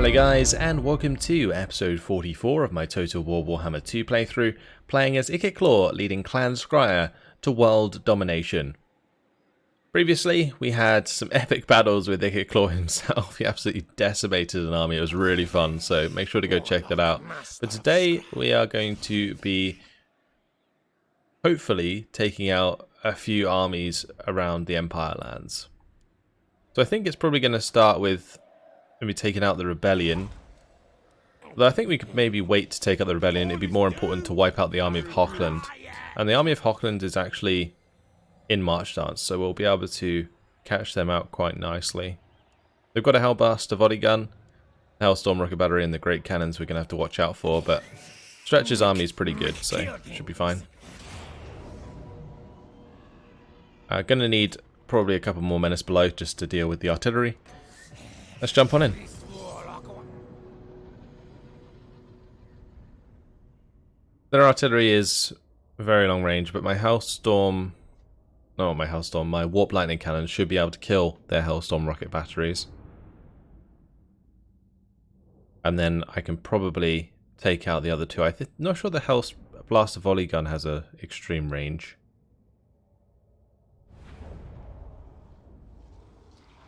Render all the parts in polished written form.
Hello guys, and welcome to episode 44 of my Total War Warhammer 2 playthrough, playing as Ikit Claw, leading Clan Skryre to world domination. Previously, we had some epic battles with Ikit Claw himself. He absolutely decimated an army. It was really fun, so make sure to go check that out. But today, we are going to be hopefully taking out a few armies around the Empire lands. So I think it's probably going to start with maybe taking out the rebellion. Although I think we could maybe wait to take out the rebellion. It'd be more important to wipe out the army of Hochland. And the army of Hochland is actually in march stance, so we'll be able to catch them out quite nicely. They've got a Hellblast, a volley gun, the Hellstorm rocket battery, and the great cannons we're going to have to watch out for, but Stretch's army is pretty good, so should be fine. Gonna need probably a couple more menace below just to deal with the artillery. Let's jump on in. Their artillery is very long range, but my Hellstorm... No, my Hellstorm. My Warp Lightning Cannon should be able to kill their Hellstorm rocket batteries. And then I can probably take out the other two. I'm not sure the Hellblaster Volley Gun has a extreme range.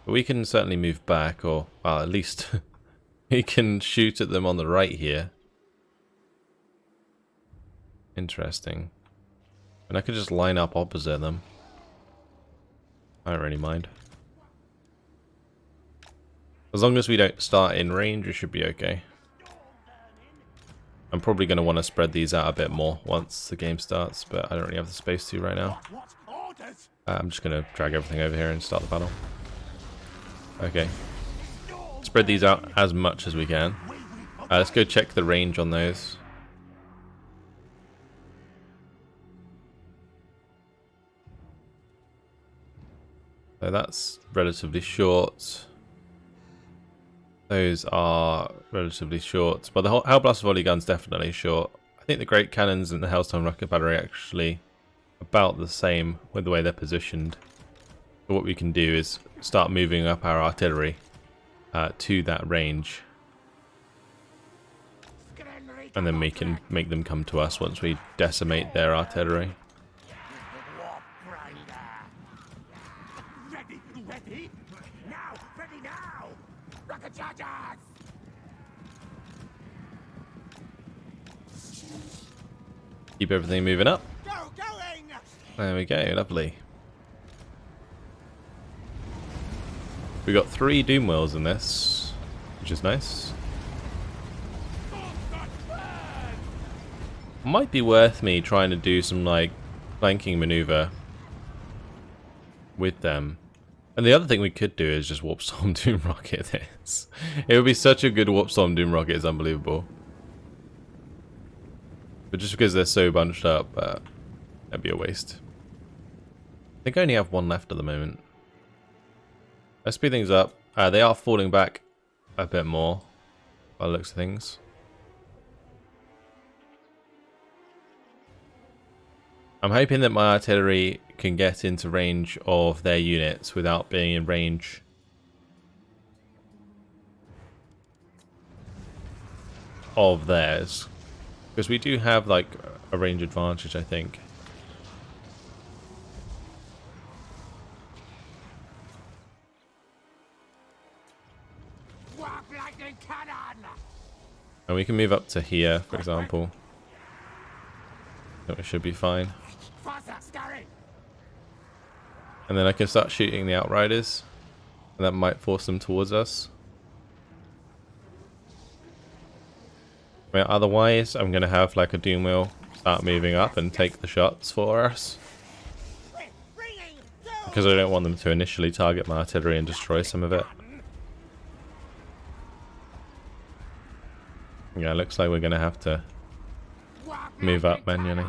But we can certainly move back, or, well, at least we can shoot at them on the right here. Interesting. And I could just line up opposite them. I don't really mind. As long as we don't start in range, we should be okay. I'm probably going to want to spread these out a bit more once the game starts, but I don't really have the space to right now. I'm just going to drag everything over here and start the battle. Okay. Spread these out as much as we can. Let's go check the range on those. So that's relatively short. Those are relatively short. But the Hellblast Volley Gun's definitely short. I think the Great Cannons and the Hellstorm Rocket Battery are actually about the same with the way they're positioned. So what we can do is start moving up our artillery to that range. And then we can make them come to us once we decimate their artillery. Keep everything moving up. There we go, lovely. We got 3 Doom Wheels in this, which is nice. Might be worth me trying to do some like flanking maneuver with them. And the other thing we could do is just Warp Storm Doom Rocket this. It would be such a good Warp Storm Doom Rocket, it's unbelievable. But just because they're so bunched up, that'd be a waste. I think I only have one left at the moment. Let's speed things up. They are falling back a bit more by the looks of things. I'm hoping that my artillery can get into range of their units without being in range of theirs. Because we do have like a range advantage, I think. And we can move up to here, for example. So it should be fine. And then I can start shooting the Outriders. And that might force them towards us. Well, otherwise, I'm going to have like a Doom Wheel start moving up and take the shots for us. Because I don't want them to initially target my artillery and destroy some of it. Yeah, looks like we're going to have to move up manually.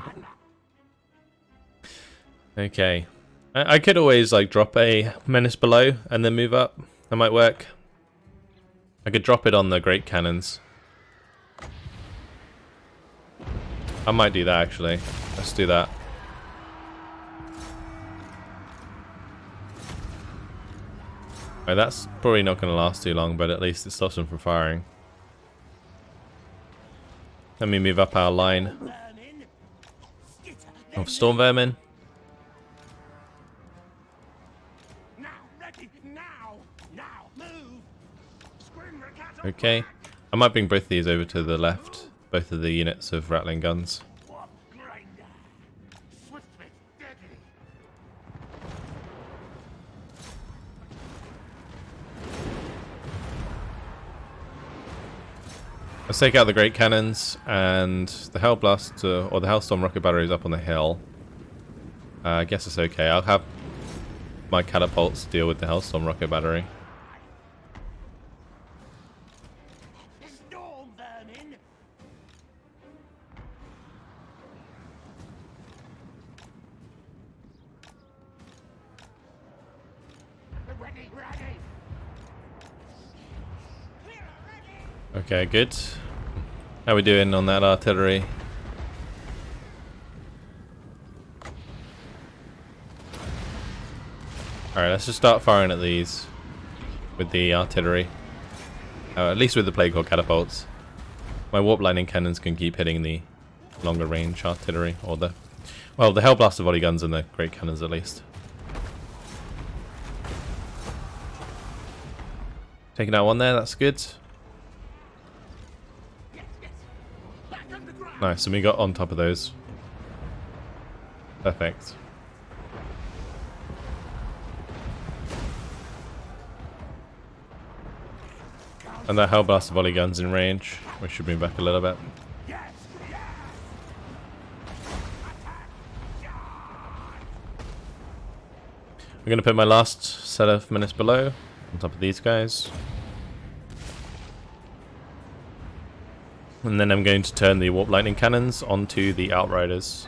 Okay. I could always like drop a menace below and then move up. That might work. I could drop it on the Great Cannons. I might do that actually. Let's do that. Right, that's probably not going to last too long, but at least it stops them from firing. Let me move up our line of storm vermin. Okay, I might bring both these over to the left, both of the units of rattling guns. Let's take out the great cannons and the Hellblast, or the Hellstorm rocket batteries up on the hill. I guess it's okay. I'll have my catapults deal with the Hellstorm rocket battery. Okay, good. How we doing on that artillery? Alright, let's just start firing at these with the artillery. At least with the Plague Hawk catapults. My warp lightning cannons can keep hitting the longer range artillery, or the Hellblaster volley guns and the great cannons at least. Taking out one there, that's good. Nice, and we got on top of those. Perfect. And that Hellblaster volley gun's in range. We should move back a little bit. I'm going to put my last set of menace below, on top of these guys. And then I'm going to turn the warp lightning cannons onto the outriders.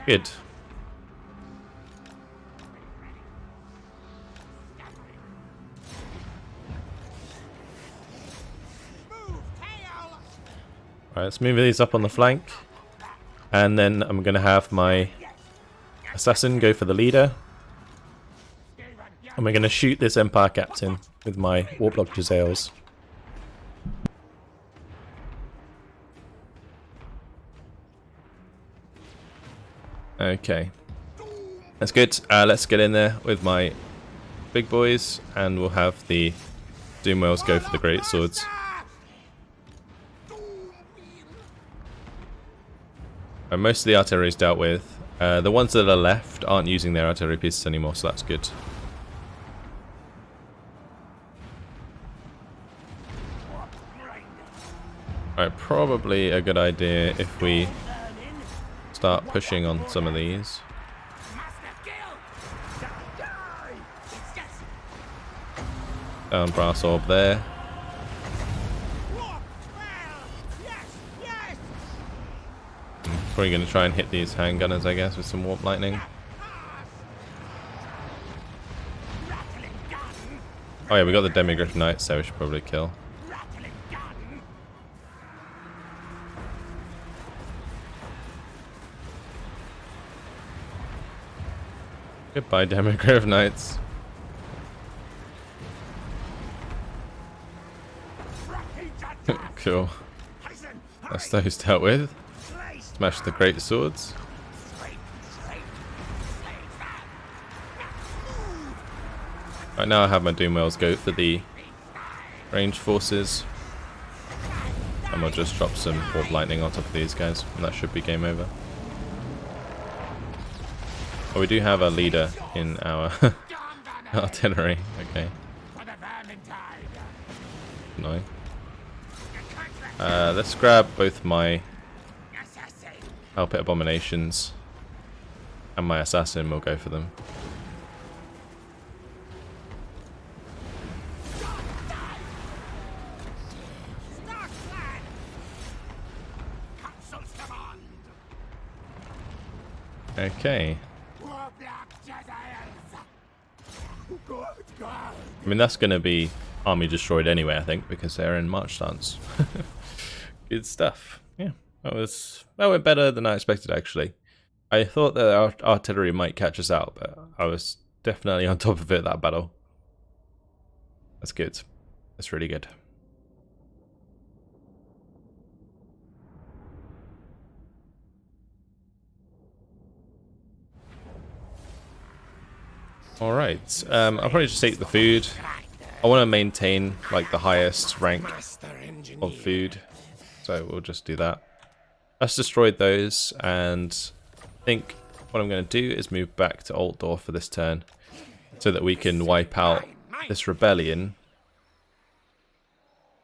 Good. Alright, let's move these up on the flank. And then I'm going to have my assassin go for the leader. And we're going to shoot this Empire Captain with my Warplock Jezzails. Okay. That's good. Let's get in there with my big boys, and we'll have the Doom Whales go for the great swords. Most of the artillery is dealt with. The ones that are left aren't using their artillery pieces anymore, so that's good. Alright, probably a good idea if we start pushing on some of these. Down brass orb there. Probably going to try and hit these handgunners, I guess, with some warp lightning. Oh yeah, we got the Demigryph Knights, so we should probably kill. Goodbye, Demigryph Knights. Cool. That's those dealt with. Smash the great swords. Right now I have my Doom Whales go for the ranged forces. And we'll just drop some warp lightning on top of these guys, and that should be game over. Oh, we do have a leader in our artillery. Okay. Annoying. Let's grab both my Hellpit Abominations and my assassin. We'll go for them. Okay. I mean, that's going to be army destroyed anyway, I think, because they're in march stance. Good stuff. Yeah, that went better than I expected, actually. I thought that our artillery might catch us out, but I was definitely on top of it, that battle. That's good. That's really good. Alright, I'll probably just take the food. I want to maintain like the highest rank of food, so we'll just do that. Let's destroy those, and I think what I'm going to do is move back to Altdorf for this turn, so that we can wipe out this rebellion.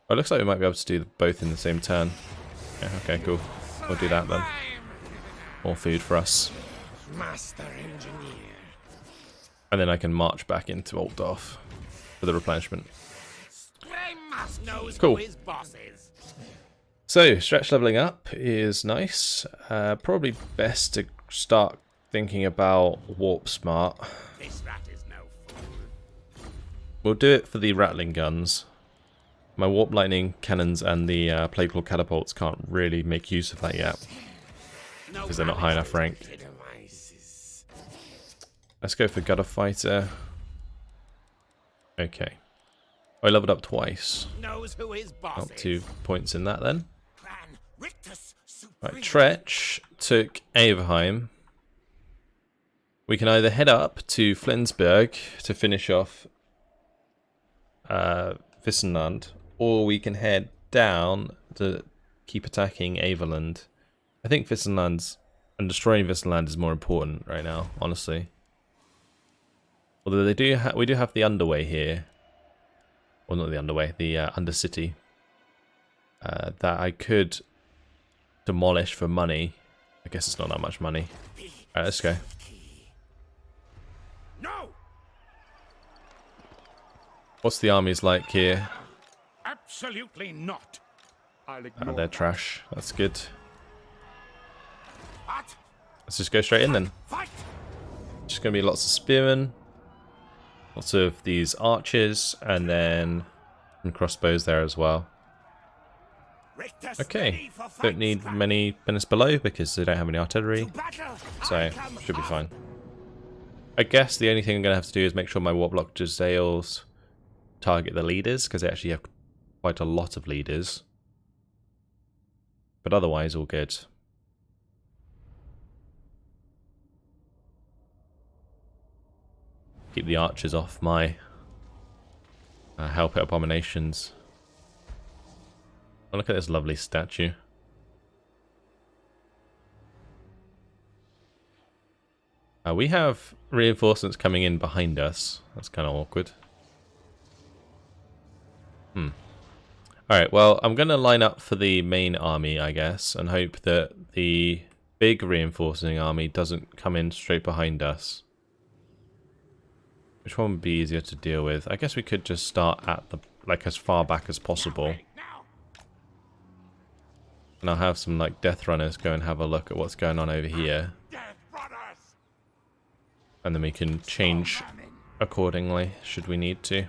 Oh, it looks like we might be able to do both in the same turn. Yeah, okay, cool. We'll do that then. More food for us. And then I can march back into Altdorf for the replenishment. Cool. So, stretch leveling up is nice. Probably best to start thinking about Warp Smart. We'll do it for the rattling guns. My Warp Lightning cannons and the Plague Claw catapults can't really make use of that yet, because they're not high enough rank. Let's go for Gutter Fighter. Okay. I leveled up twice. Up 2 points in that then. Right, Tretch took Averheim. We can either head up to Flensburg to finish off Wissenland, or we can head down to keep attacking Averland. I think Wissenland's and destroying Wissenland is more important right now, honestly. Although we do have the Underway here. Well, not the Underway, the Undercity. That I could demolish for money. I guess it's not that much money. Alright, let's go. No. What's the armies like here? Absolutely not. They're trash. That's good. Let's just go straight in then. Just gonna be lots of spearmen. Lots of these archers, and then some crossbows there as well. Okay, don't need many minutes below because they don't have any artillery, so should be fine. I guess the only thing I'm going to have to do is make sure my Warlock Jezzails target the leaders, because they actually have quite a lot of leaders. But otherwise, all good. Keep the archers off my Hellpit Abominations. Oh, look at this lovely statue. We have reinforcements coming in behind us. That's kind of awkward. Alright, well, I'm going to line up for the main army, I guess, and hope that the big reinforcing army doesn't come in straight behind us. Which one would be easier to deal with? I guess we could just start at the as far back as possible. And I'll have some Death Runners go and have a look at what's going on over here. And then we can change accordingly, should we need to.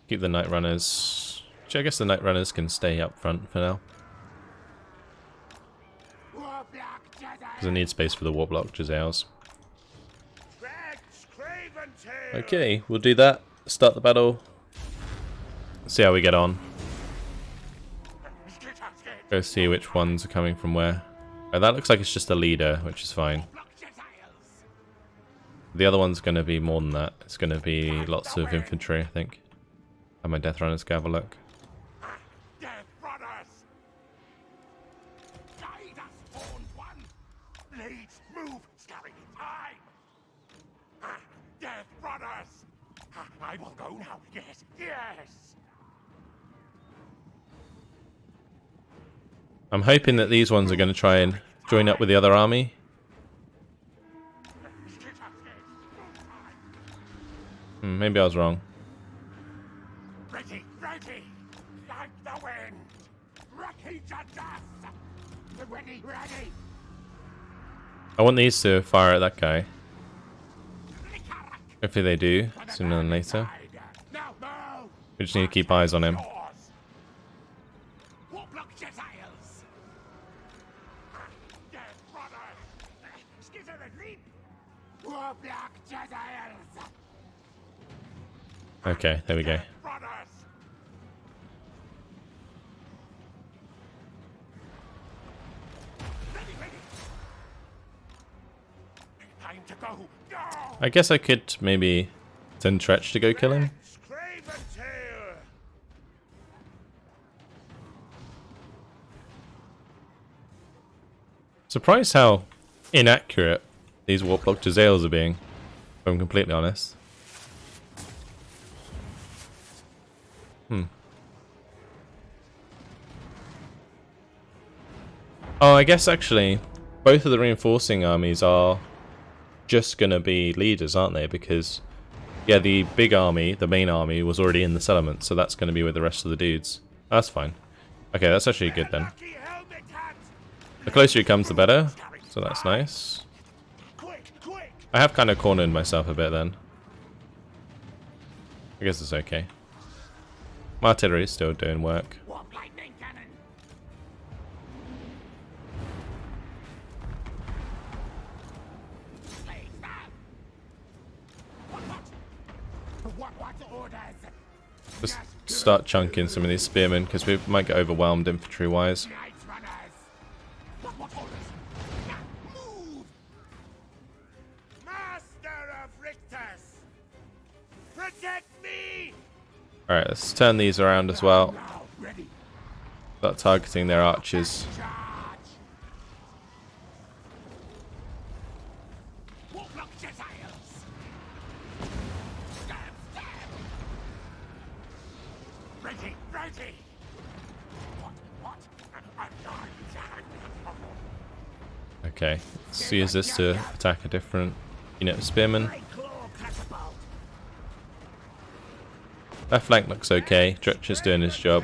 Keep the Night Runners. Actually, I guess the Night Runners can stay up front for now. Because I need space for the Warlock Jezzails. Okay, we'll do that. Start the battle. See how we get on. Go see which ones are coming from where. Oh, that looks like it's just a leader, which is fine. The other one's going to be more than that. It's going to be lots of infantry, I think. And my Death Runners go have a look. I will go now. Yes, yes. I'm hoping that these ones are going to try and join up with the other army. Maybe I was wrong. Ready, ready, like the wind. Ready to death. Ready, ready. I want these to fire at that guy. Hopefully they do, sooner than later. We just need to keep eyes on him. Okay, there we go. Time to go. Go! I guess I could maybe send Tretch to go kill him. Surprised how inaccurate these Warplock Jezzails are being, if I'm completely honest. Oh, I guess actually, both of the reinforcing armies are just gonna be leaders, aren't they? Because, yeah, the big army, the main army, was already in the settlement, so that's gonna be with the rest of the dudes. That's fine. Okay, that's actually good then. The closer he comes, the better. So that's nice. I have kind of cornered myself a bit then. I guess it's okay. My artillery is still doing work. Just start chunking some of these spearmen because we might get overwhelmed infantry wise. Alright, let's turn these around as well. Start targeting their archers. Okay, let's use this to attack a different unit of spearmen. Left flank looks okay. Dretch is doing his job.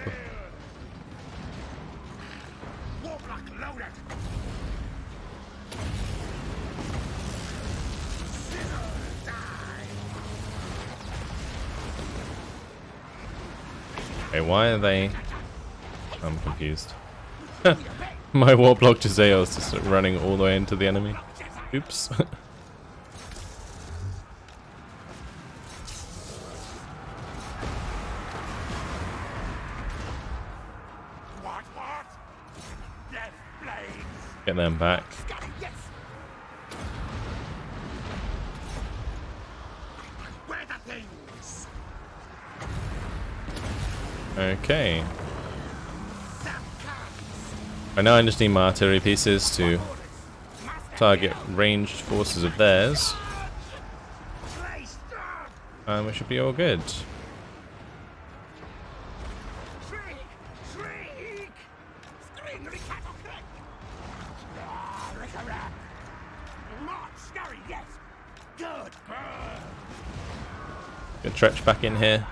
Okay, why are they... I'm confused. My Warplock Jezzail is just running all the way into the enemy. Oops. Get them back. Okay. I know I just need my artillery pieces to target ranged forces of theirs. And we should be all good. Get Tretch back in here.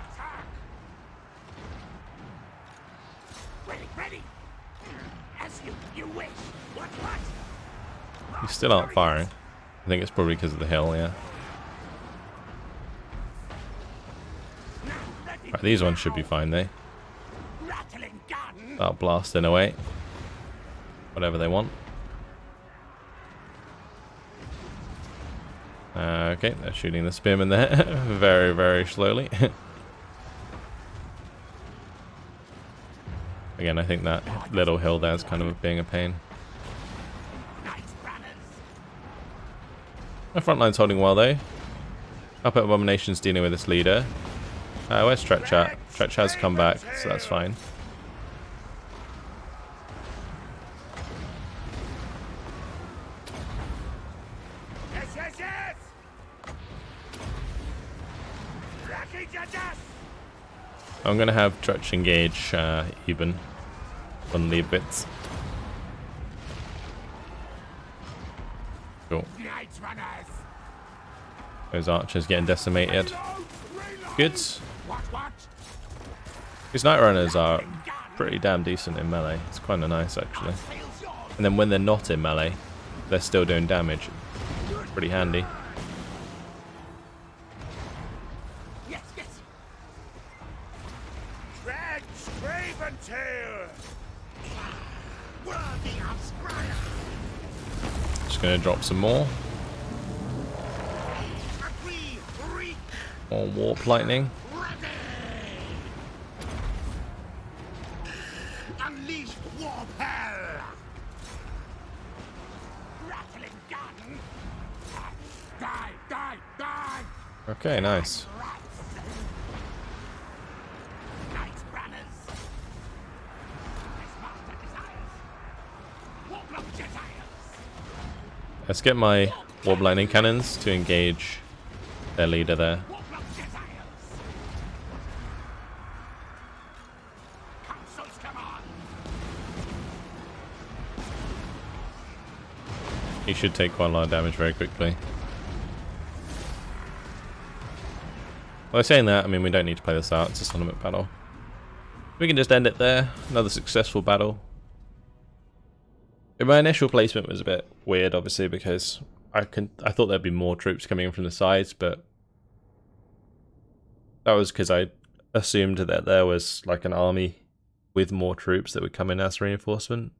You still aren't firing. I think it's probably because of the hill, yeah. Right, these ones should be fine, though. Start blasting away. Whatever they want. Okay, they're shooting the spearmen there very, very slowly. Again, I think that little hill there is kind of being a pain. The front line's holding well though. Up at Abomination's dealing with this leader. Where's Tretch at? Tretch has come back, so that's fine. I'm gonna have Tretch engage even on lead bits. Cool. Those archers getting decimated. Good. These night runners are pretty damn decent in melee. It's kind of nice actually. And then when they're not in melee, they're still doing damage. Pretty handy. Just gonna drop some more. More warp lightning. Unleash warp hell! Rattling gun! Die, die, die! Okay, nice. Knight runners! This master desires! Warlock desires! Let's get my warp lightning cannons to engage their leader there. Warlock desires! Council's command! He should take quite a lot of damage very quickly. Well, saying that, I mean, we don't need to play this out. It's a tournament battle. We can just end it there. Another successful battle. My initial placement was a bit weird, obviously, because I thought there'd be more troops coming in from the sides, but that was because I assumed that there was like an army with more troops that would come in as reinforcement.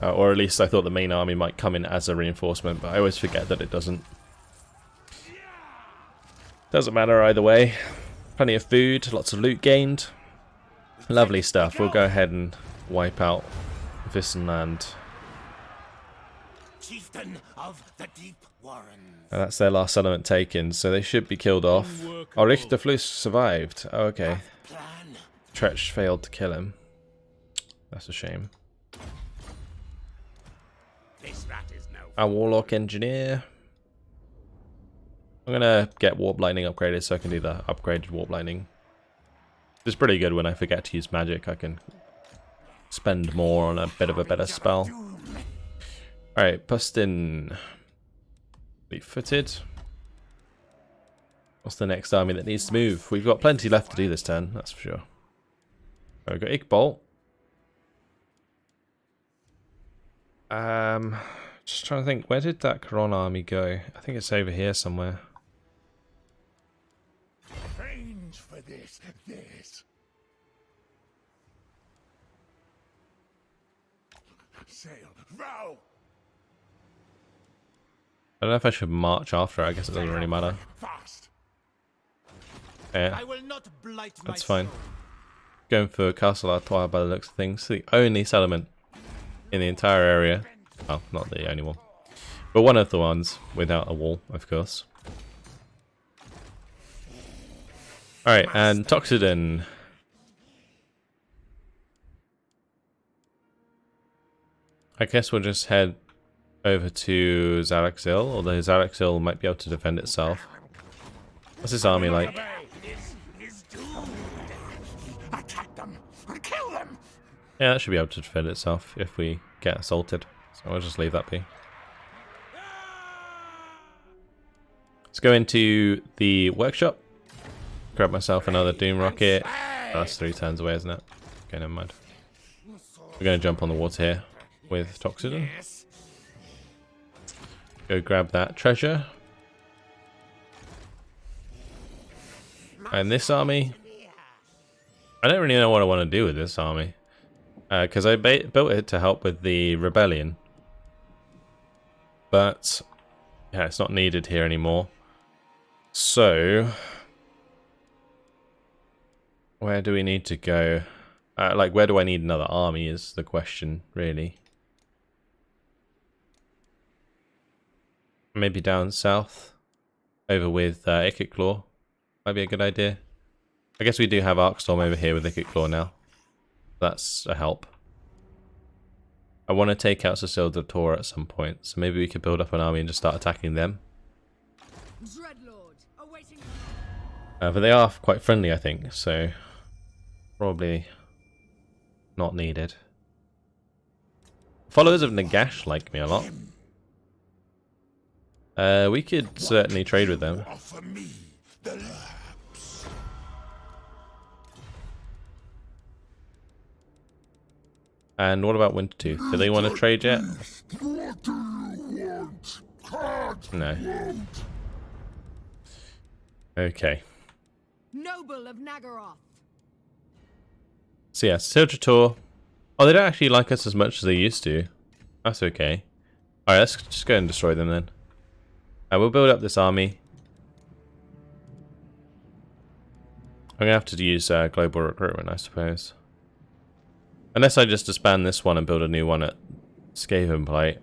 Or at least I thought the main army might come in as a reinforcement, but I always forget that it doesn't. Doesn't matter either way. Plenty of food, lots of loot gained. Lovely stuff. We'll go ahead and wipe out Vissenland. Chieftain of the Deep Warrens. That's their last settlement taken, so they should be killed off. Oh, Richterflus survived. Oh, okay. Plan. Tretch failed to kill him. That's a shame. This rat is no. Our Warlock Engineer. I'm gonna get Warp Lightning upgraded so I can do the upgraded Warp Lightning. It's pretty good when I forget to use magic. I can spend more on a bit of a better spell. Alright, Pustin. Fleet-footed. What's the next army that needs to move? We've got plenty left to do this turn, that's for sure. We've got Igbolt. Just trying to think, where did that Karon army go? I think it's over here somewhere. Range for this. Sail. Row. I don't know if I should march after, I guess it doesn't really matter. Fast. Yeah, I will not blight that's my fine. soul. Going for Castle Artois by the looks of things. The only settlement in the entire area. Oh, not the only one. But one of the ones without a wall, of course. Alright, and Toxodon. I guess we'll just head over to Zaraxil, although Zaraxil might be able to defend itself. What's this army like? Is doomed. Attack them. Kill them. Yeah, that should be able to defend itself if we get assaulted. So I'll just leave that be. Let's go into the workshop. Grab myself another Doom Rocket. Oh, that's 3 turns away, isn't it? Okay, never mind. We're going to jump on the water here with Toxodon. Yes. Go grab that treasure. And this army, I don't really know what I want to do with this army. Because I built it to help with the rebellion. But, yeah, it's not needed here anymore. So, where do we need to go? Like, where do I need another army is the question, really. Maybe down south, over with Ikit Claw. Might be a good idea. I guess we do have Arcstorm over here with Ikit Claw now. That's a help. I want to take out Cecile de Tor at some point, so maybe we could build up an army and just start attacking them. Dreadlord, awaiting. But they are quite friendly, I think, so probably not needed. Followers of Nagash like me a lot. We could certainly trade with them. Offer me the labs. And what about Wintertooth? Do they want to trade yet? What do you want? No. Okay. Noble of Nagaroth. So yeah, Cecile de Tor. Oh, they don't actually like us as much as they used to. That's okay. Alright, let's just go and destroy them then. We'll build up this army. I'm gonna have to use global recruitment, I suppose. Unless I just disband this one and build a new one at Skaven Plate.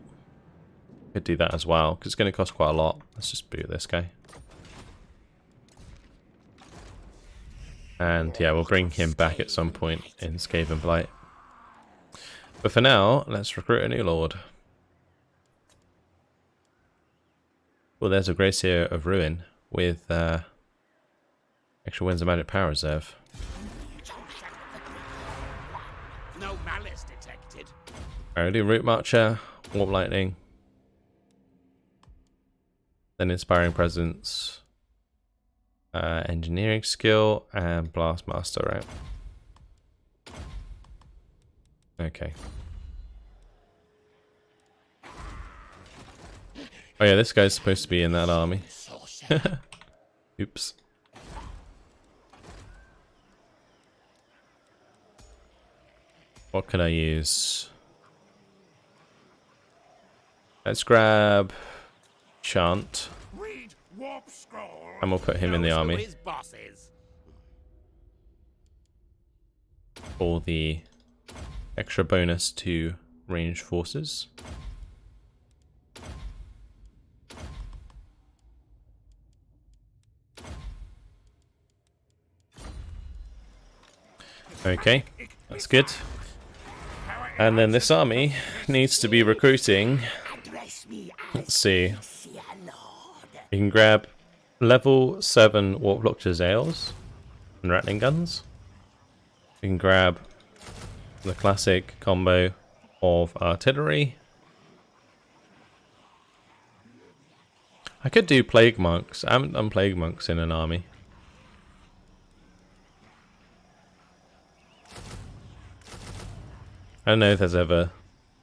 Could do that as well, because it's going to cost quite a lot. Let's just boot this guy. And yeah, we'll bring him back at some point in Skaven Blight. But for now, let's recruit a new lord. Well, there's a Gracier of Ruin with extra Winds of Magic Power Reserve. No malice detected. Alright, do Root Marcher, Warp Lightning. Then Inspiring Presence. Engineering Skill and Blast Master, right? Okay. Oh yeah, this guy's supposed to be in that army. Oops. What can I use? Let's grab Chant. Read warp scroll. And we'll put him in the Knows who army. his boss is. For the extra bonus to ranged forces. Okay, that's good. And then this army needs to be recruiting. Let's see. You can grab level 7 Warp Doctor's Ales and Rattling Guns. You can grab the classic combo of artillery. I could do Plague Monks. I haven't done Plague Monks in an army. I don't know if there's ever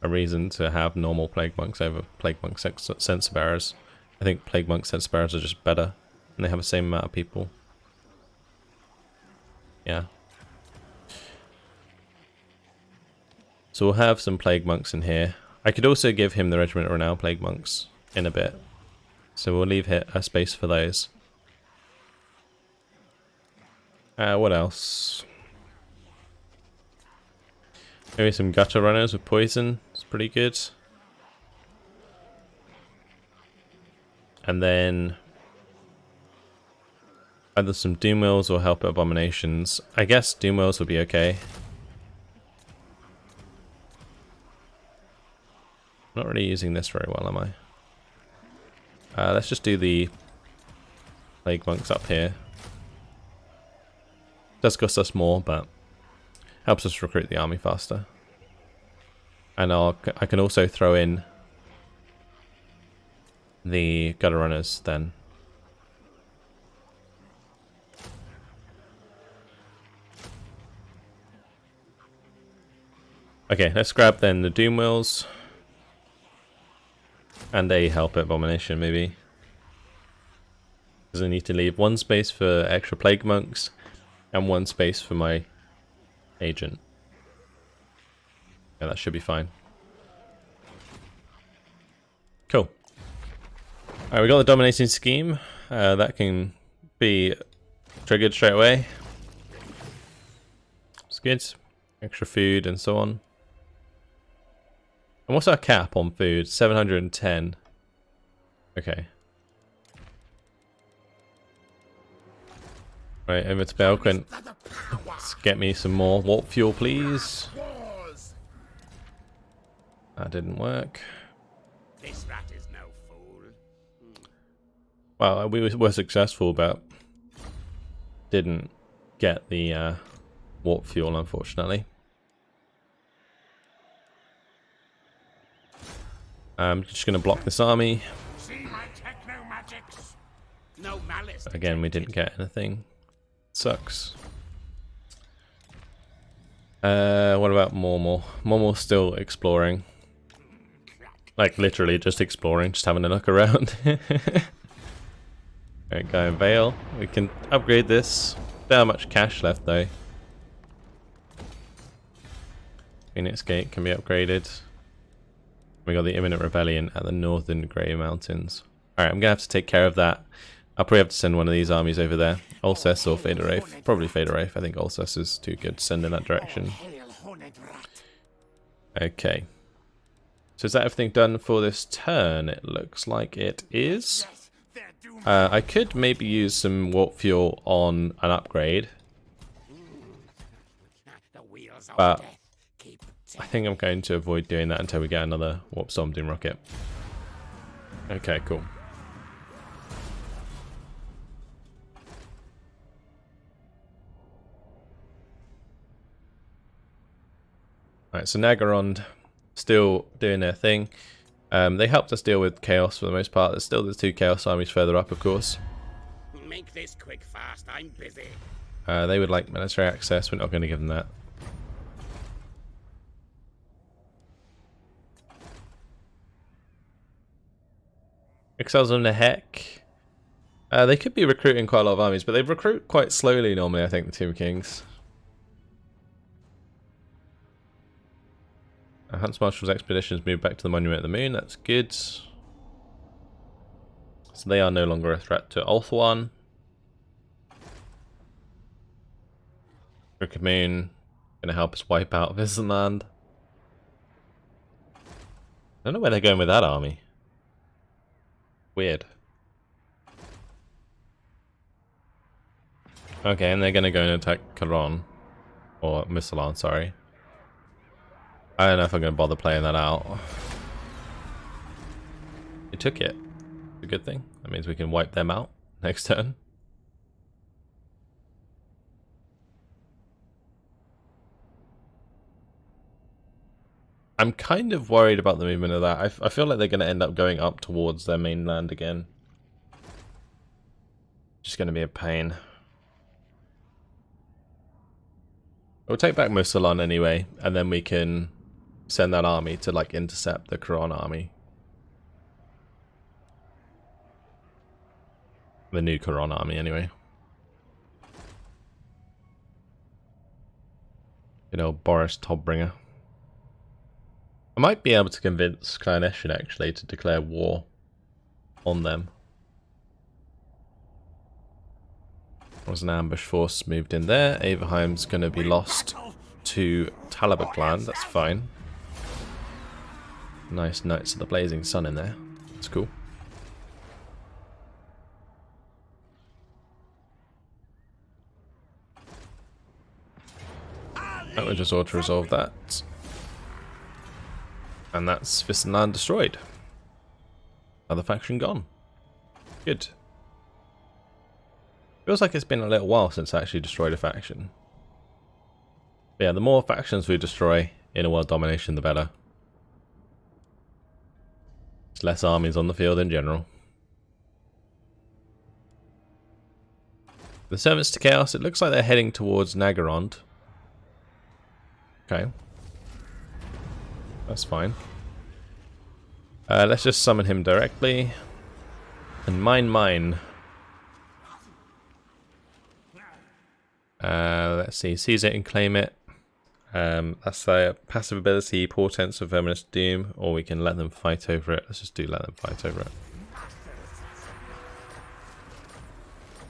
a reason to have normal Plague Monks over Plague Monk Sense Bearers. I think Plague Monk Sense Bearers are just better, and they have the same amount of people. Yeah. So we'll have some Plague Monks in here. I could also give him the Regiment of Renown Plague Monks in a bit. So we'll leave here a space for those. What else? Maybe some Gutter Runners with Poison. It's pretty good. And then either some Doom Wheels or Help Abominations. I guess Doom Wheels will be okay. Not really using this very well, am I? Let's just do the Plague Monks up here. Does cost us more, but helps us recruit the army faster. And I can also throw in the Gutter Runners then. Okay, let's grab then the Doom Wheels. And a Help Abomination maybe. Because I need to leave one space for extra Plague Monks and one space for my agent. Yeah, that should be fine. Cool. Alright, we got the dominating scheme. That can be triggered straight away. It's good. Extra food and so on. And what's our cap on food? 710. Okay. Right, over to Vulcan. Let's get me some more warp fuel, please. That didn't work. This rat is no fool. Well, we were successful, but didn't get the warp fuel, unfortunately. I'm just going to block this army. See my techno magics? No malice. Again, we didn't get anything. Sucks. What about Mormor? Mormor's still exploring. Like, literally just exploring, just having a look around. Alright, go in Vale. We can upgrade this. Don't have much cash left, though. Phoenix Gate can be upgraded. We got the imminent rebellion at the northern Grey Mountains. Alright, I'm going to have to take care of that. I'll probably have to send one of these armies over there. Ulcess or Fader Wraith. Probably Fader Wraith. I think Ulcess is too good to send in that direction. Okay. So is that everything done for this turn? It looks like it is. I could maybe use some warp fuel on an upgrade. But I think I'm going to avoid doing that until we get another Warp Storm Doom rocket. Okay, cool. Alright, so Nagarond still doing their thing. They helped us deal with Chaos for the most part. There's still the 2 Chaos armies further up, of course. Make this quick fast, I'm busy. They would like military access. We're not going to give them that. Exiles on the heck. They could be recruiting quite a lot of armies, but they recruit quite slowly normally, I think, the Tomb Kings. Hunts Marshal's expeditions move back to the Monument of the Moon. That's good. So they are no longer a threat to Ulthuan. Crooked Moon going to help us wipe out Visenland. I don't know where they're going with that army. Weird. Okay, and they're going to go and attack Karon. Or Misalan, sorry. I don't know if I'm going to bother playing that out. We took it. It's a good thing. That means we can wipe them out next turn. I'm kind of worried about the movement of that. I feel like they're going to end up going up towards their mainland again. Just going to be a pain. We'll take back Musalon anyway, and then we can send that army to like intercept the Karon army. The new Karon army anyway. Good old Boris Tobbringer. I might be able to convince Clan Skryre actually to declare war on them. There was an ambush force moved in there. Averheim's going to be lost to Talabot That's fine. Nice Knights of the Blazing Sun in there. That's cool. That would just auto-resolve that. And that's Visenland destroyed. Other faction gone. Good. Feels like it's been a little while since I actually destroyed a faction. But yeah, the more factions we destroy in a world domination, the better. There's less armies on the field in general. The servants to Chaos, it looks like they're heading towards Nagarond. Okay. That's fine. Let's just summon him directly. And mine. Let's see, seize it and claim it. That's a passive ability, Portents of Verminous Doom, or we can let them fight over it. Let's just do let them fight over it.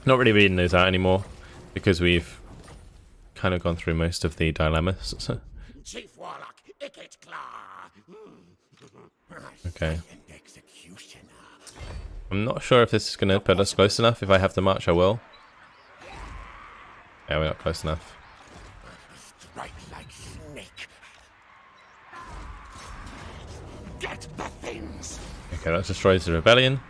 Not really reading those out anymore, because we've kind of gone through most of the dilemmas. Chief Warlock, Ikit Claw. Okay. I'm not sure if this is going to put us close enough. If I have to march, I will. Yeah, we're not close enough. Strike like snake. Get the things. Okay, that destroys the rebellion.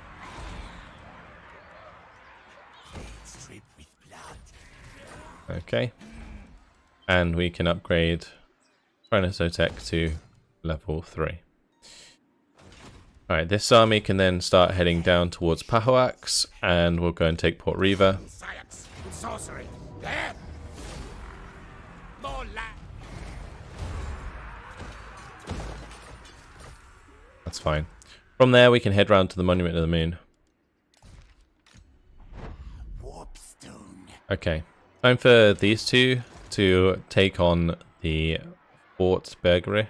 Okay. And we can upgrade Chronosotech to level 3. Alright, this army can then start heading down towards Pahoax, and we'll go and take Port Riva. Science, sorcery, death. More land. That's fine. From there, we can head round to the Monument of the Moon. Warpstone. Okay, time for these two to take on the Fort Bergere.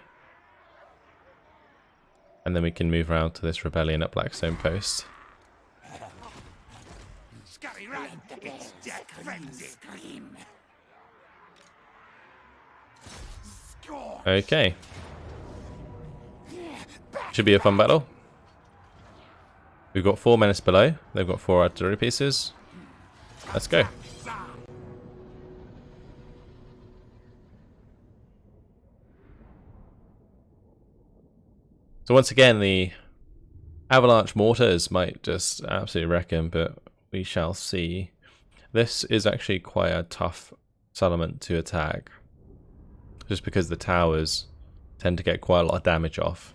And then we can move around to this rebellion at Blackstone Post. Scurry round its death frenzy. Score. Okay. Should be a fun battle. We've got 4 menace below. They've got 4 artillery pieces. Let's go. So once again, the avalanche mortars might just absolutely wreck him, but we shall see. This is actually quite a tough settlement to attack, just because the towers tend to get quite a lot of damage off.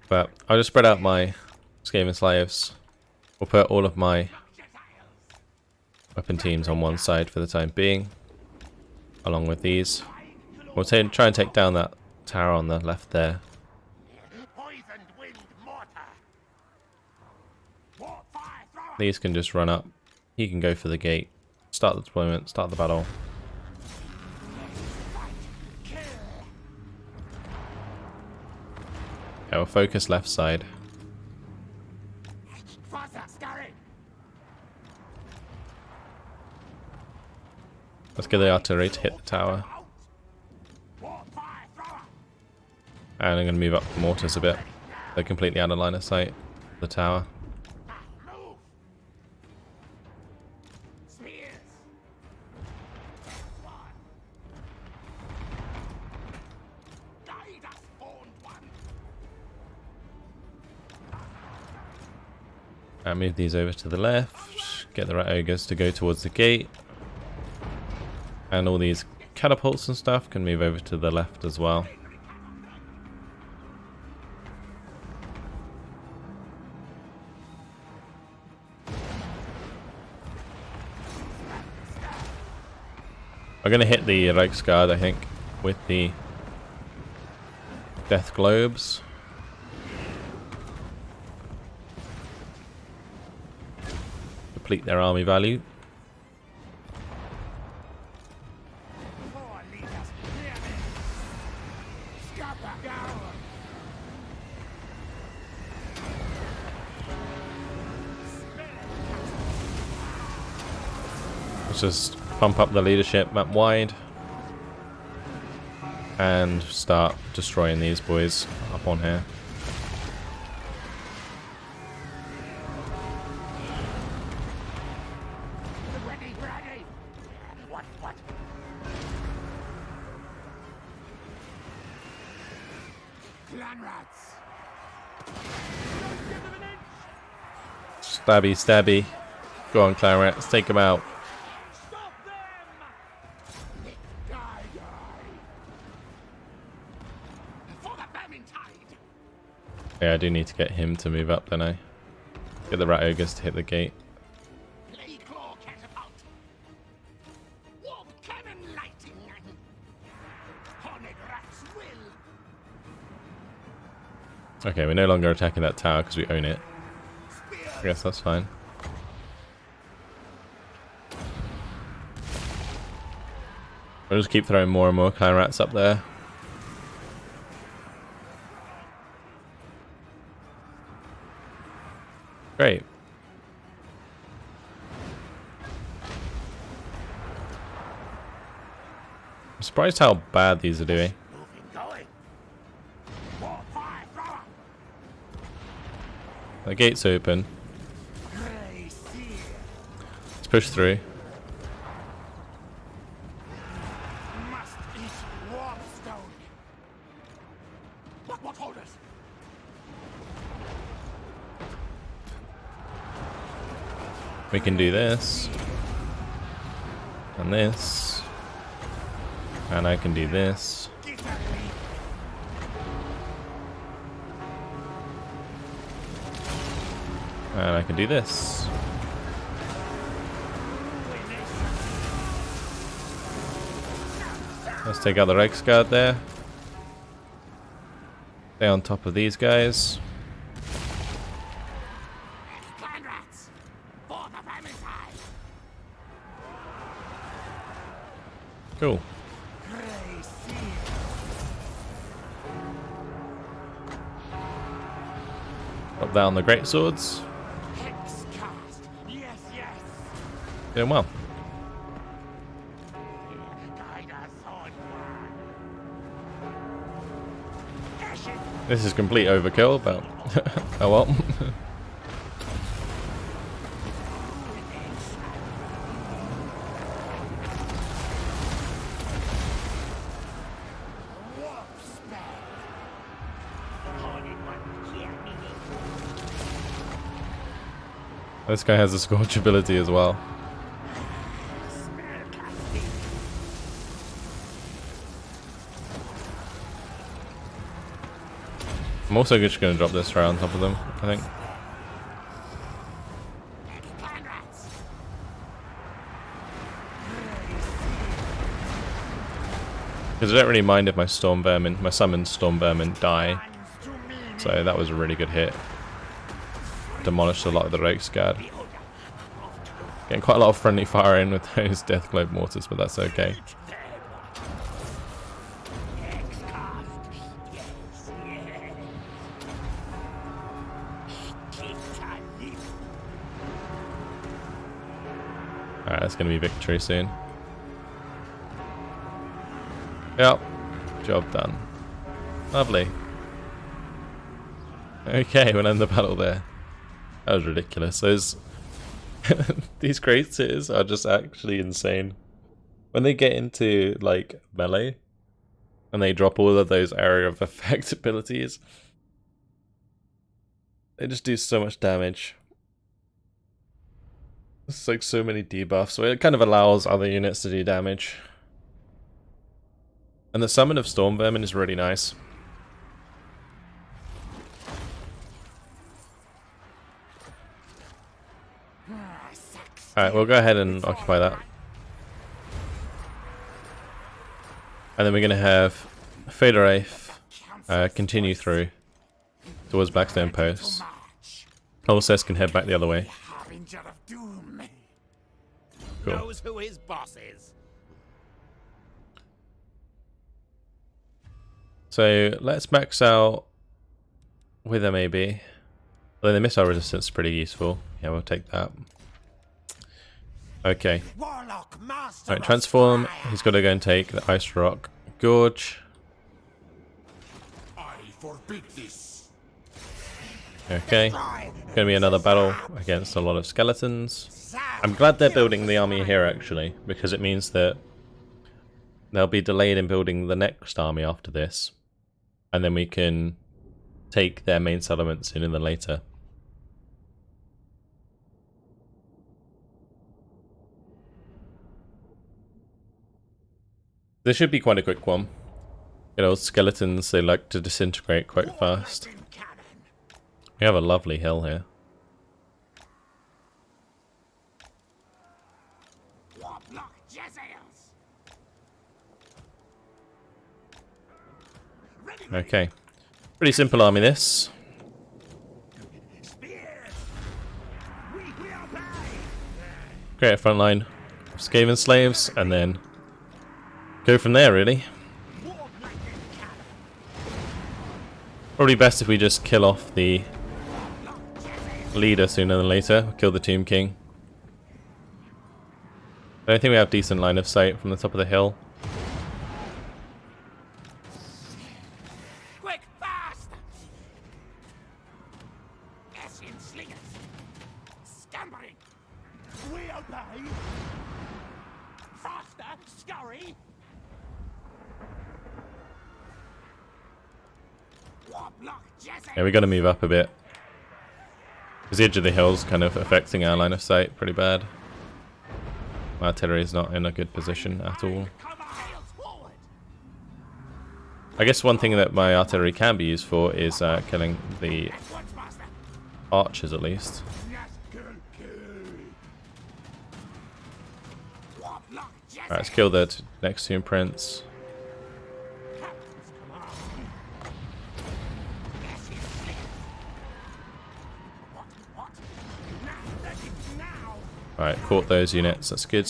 But I'll just spread out my Skaven slaves. We'll put all of my weapon teams on one side for the time being, along with these. We'll try and take down that tower on the left there. Poisoned wind mortar. War fire thrower. These can just run up. He can go for the gate. Start the deployment, start the battle. Okay, we'll focus left side. Faster, Skryre. Let's get the artillery to hit the tower. War fire thrower. And I'm going to move up the mortars a bit. They're completely out of line of sight. The tower. Move. Spears. One. Guide us, born one. And move these over to the left. Get the rat ogres to go towards the gate. And all these catapults and stuff can move over to the left as well. I'm going to hit the Reiksguard, I think, with the Death Globes. Deplete their army value. Poor leaders. Hear me. Scupper. Gower. Let's just pump up the leadership map wide and start destroying these boys up on here. Ready, ready. What? Clan rats. Stabby, stabby. Go on, Clan Rats, take them out. Stop them! Die. For the Vermintide. Yeah, I do need to get him to move up, don't I? Get the rat ogres to hit the gate. Ikit Claw catapult. Warp cannon lighting. Horned rats will. Okay, we're no longer attacking that tower because we own it. Spears. I guess that's fine. We'll just keep throwing more and more Clan Rats up there. Great. I'm surprised how bad these are doing. Moving, going. War fire thrower. The gate's open. Grey seer. Let's push through. Must eat warpstone. What orders? We can do this. And this. And I can do this. Get at me. And I can do this. Let's take out the Reiksguard there. Stay on top of these guys. Clan rats. For the Vermintide. Cool. Up down the great swords. Hex cast. Yes, yes. Doing well. Guide us onward. Ashen. This is complete overkill, but oh well. This guy has a scorch ability as well. I'm also just going to drop this right on top of them, I think. Because I don't really mind if my storm vermin, my summoned storm vermin die. So that was a really good hit. Demolished a lot of the Reiksguard. Getting quite a lot of friendly fire in with those Death Globe mortars, but that's okay. Alright, that's going to be victory soon. Yep. Job done. Lovely. Okay, we'll end the battle there. That was ridiculous. Those these creators are just actually insane. When they get into like melee and they drop all of those area of effect abilities, they just do so much damage. It's like so many debuffs, so it kind of allows other units to do damage. And the summon of Storm Vermin is really nice. Alright, we'll go ahead and occupy that. And then we're going to have Federaith continue through towards Blackstone Post. Holcest can head back the other way. Cool. Knows who his boss is. So let's max out with MAB. Although the missile resistance is pretty useful. Yeah, we'll take that. Okay. Alright, transform. He's got to go and take the Ice Rock Gorge. I forbid this. Okay. Gonna be another battle against a lot of skeletons. I'm glad they're building the army here actually, because it means that they'll be delayed in building the next army after this. And then we can take their main settlements sooner than later. This should be quite a quick one. You know, skeletons, they like to disintegrate quite fast. We have a lovely hill here. Okay. Pretty simple army this. Create a front line of Skaven slaves and then go from there, really. Probably best if we just kill off the leader sooner than later. Kill the Tomb King. I don't think we have decent line of sight from the top of the hill. Quick, fast! Ashen slingers. Scampering. We obey. Faster, scurry. Yeah, we got to move up a bit. Because the edge of the hill's kind of affecting our line of sight pretty bad. My artillery is not in a good position at all. I guess one thing that my artillery can be used for is killing the archers at least. Alright, let's kill the next Tomb Prince. Alright, caught those units, that's good.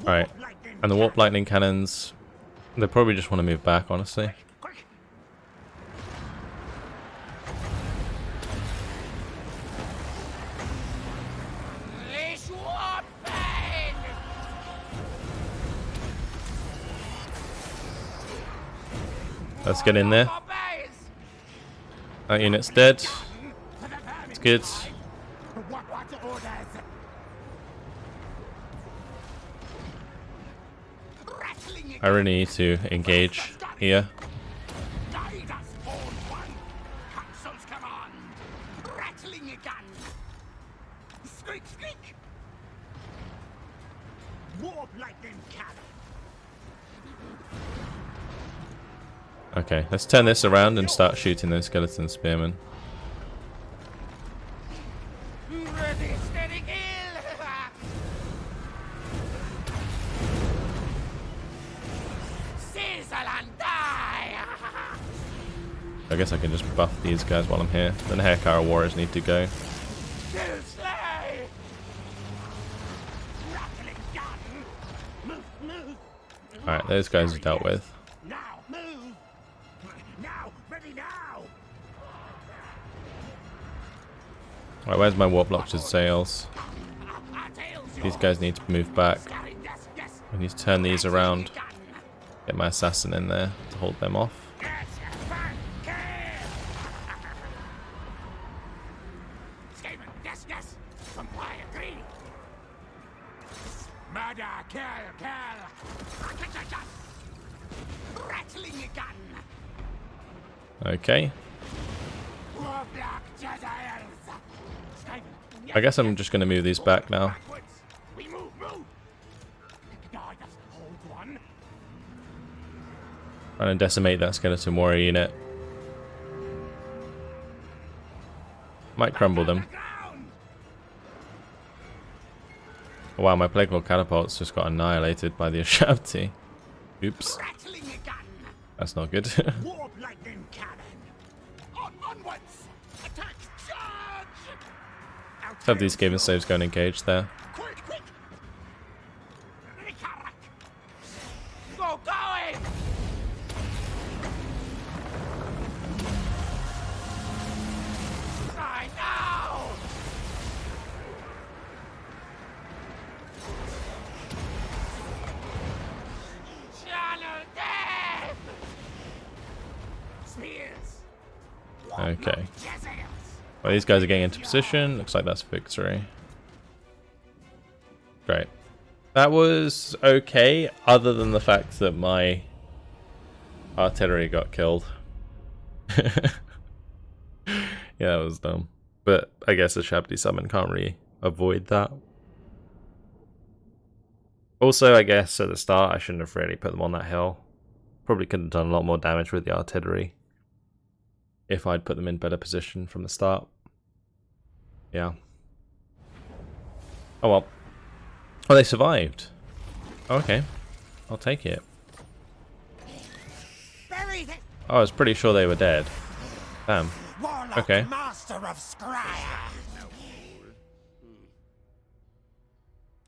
Alright, And the warp lightning cannons, they probably just want to move back, honestly. Quick! Unleash warp bane! Let's get in there. For base! That unit's dead. For the vermin! It's good. What orders? Rattling I really need to engage here. Guide us, Old One! Council's command! Rattling a gun! Squeak, squeak! Warp lightning cannon! Okay, let's turn this around and start shooting those skeleton spearmen. Ready, steady, kill! Sizzle and die! I guess I can just buff these guys while I'm here. Then the Haircar warriors need to go. Kill, slay! Rattling gun! Move, move! Alright, those guys are dealt with. Now, move! Now, ready now! Alright, where's my warp launcher sails? Tails These guys need to move back. Skryre, yes, yes! I need to turn these around. Gun. Get my assassin in there to hold them off. Yes, fun, kill! Skaven, yes, yes! Comply, agree! Murder, kill, kill! Rattling a gun! Okay. Warlock Jezzaels! Skaven, yes, I guess I'm yes. just going to move these back now. Backwards! We move, move! Guide us, Old One! Trying to decimate that skeleton warrior unit. Might crumble them. Ground! Oh, wow, my Plague Lord catapults just got annihilated by the Ashanti. Oops, Rattling a gun! that's not good. Warp lightning cannon! Onwards! Attack! Charge! Let's have these Skaven slaves go and engage there. Quick, quick! Rikarak! Go, going! Try now! Channel death! Spears! Okay. Jezzaels! Well, these guys are getting into position. Looks like that's victory. Great. That was okay, other than the fact that my artillery got killed. Yeah, that was dumb. But I guess a Shabdi summon can't really avoid that. Also, I guess at the start I shouldn't have really put them on that hill. Probably could have done a lot more damage with the artillery if I'd put them in better position from the start. Yeah. Oh well. Oh, they survived. Okay. I'll take it. Bury the Oh, I was pretty sure they were dead. Damn. Warlock Okay. Master of Skryre!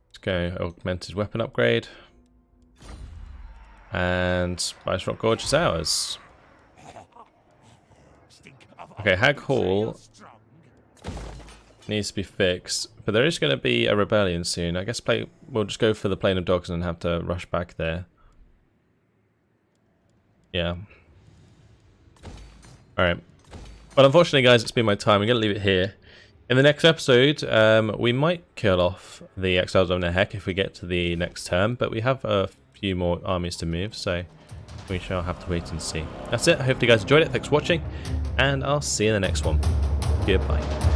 Let's go. Augmented weapon upgrade. And Spice Rock Gorgeous Hours. Okay, Hag Hall needs to be fixed, but there is going to be a rebellion soon. I guess we'll just go for the Plain of Dogs and have to rush back there. Yeah. Alright. Well, unfortunately, guys, it's been my time. I'm going to leave it here. In the next episode, we might kill off the Exiles of Nehek if we get to the next term, but we have a few more armies to move, so we shall have to wait and see. That's it. I hope you guys enjoyed it. Thanks for watching, and I'll see you in the next one. Goodbye.